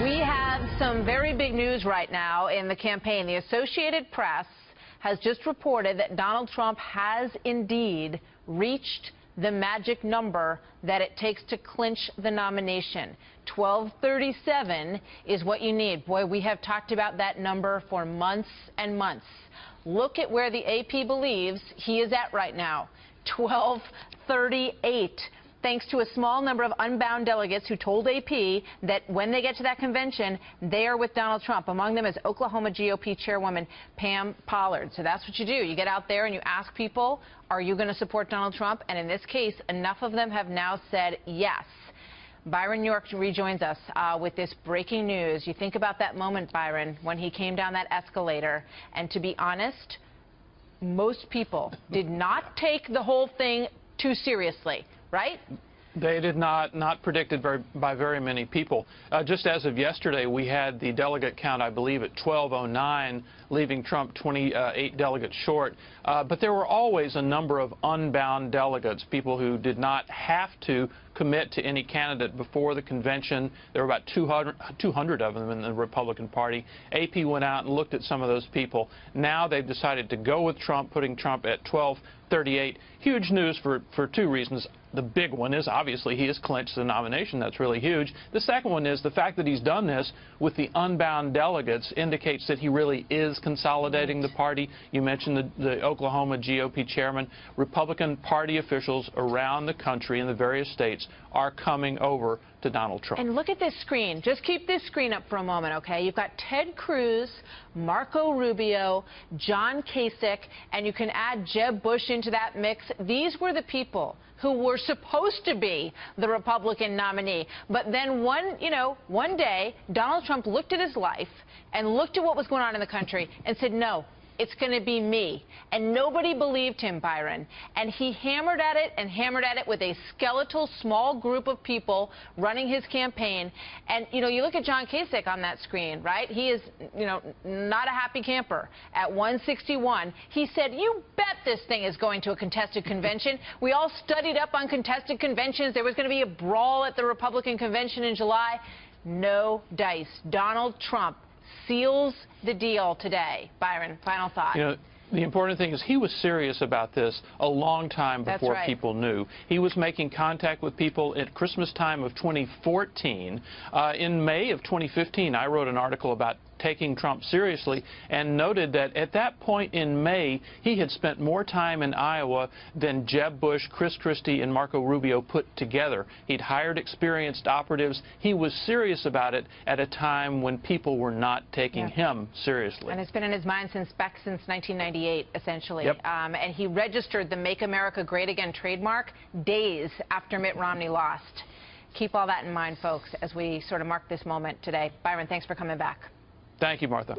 We have some very big news right now in the campaign. The Associated Press has just reported that Donald Trump has indeed reached the magic number that it takes to clinch the nomination. 1237 is what you need. Boy, we have talked about that number for months and months. Look at where the AP believes he is at right now, 1238. Thanks to a small number of unbound delegates who told AP that when they get to that convention, they are with Donald Trump. Among them is Oklahoma GOP chairwoman Pam Pollard. So that's what you do. You get out there and you ask people, are you going to support Donald Trump? And in this case, enough of them have now said yes. Byron York rejoins us with this breaking news. You think about that moment, Byron, when he came down that escalator. And to be honest, most people did not take the whole thing too seriously. Right? They did not predicted by very many people. Just as of yesterday, we had the delegate count, I believe, at 1209, leaving Trump 28 delegates short. But there were always a number of unbound delegates, people who did not have to commit to any candidate before the convention. There were about 200 of them in the Republican Party. AP went out and looked at some of those people. Now they've decided to go with Trump, putting Trump at 1238. Huge news for two reasons. The big one is, obviously, he has clinched the nomination. That's really huge. The second one is the fact that he's done this with the unbound delegates indicates that he really is consolidating the party. You mentioned the Oklahoma GOP chairman. Republican Party officials around the country in the various states are coming over to Donald Trump. And look at this screen. Just keep this screen up for a moment, okay? You've got Ted Cruz, Marco Rubio, John Kasich, and you can add Jeb Bush into that mix. These were the people who were supposed to be the Republican nominee. But then one day, Donald Trump looked at his life and looked at what was going on in the country and said, no, it's going to be me. And nobody believed him, Byron. And he hammered at it with a skeletal small group of people running his campaign. And, you look at John Kasich on that screen, right? He is, not a happy camper. At 161, he said, you bet this thing is going to a contested convention. We all studied up on contested conventions. There was going to be a brawl at the Republican convention in July. No dice. Donald Trump seals the deal today. Byron, final thought. The important thing is he was serious about this a long time before people knew. He was making contact with people at Christmas time of 2014. In May of 2015, I wrote an article about taking Trump seriously and noted that at that point in May, he had spent more time in Iowa than Jeb Bush, Chris Christie, and Marco Rubio put together. He'd hired experienced operatives. He was serious about it at a time when people were not taking him seriously. And it's been in his mind since 1998, essentially. Yep. And he registered the Make America Great Again trademark days after Mitt Romney lost. Keep all that in mind, folks, as we sort of mark this moment today. Byron, thanks for coming back. Thank you, Martha.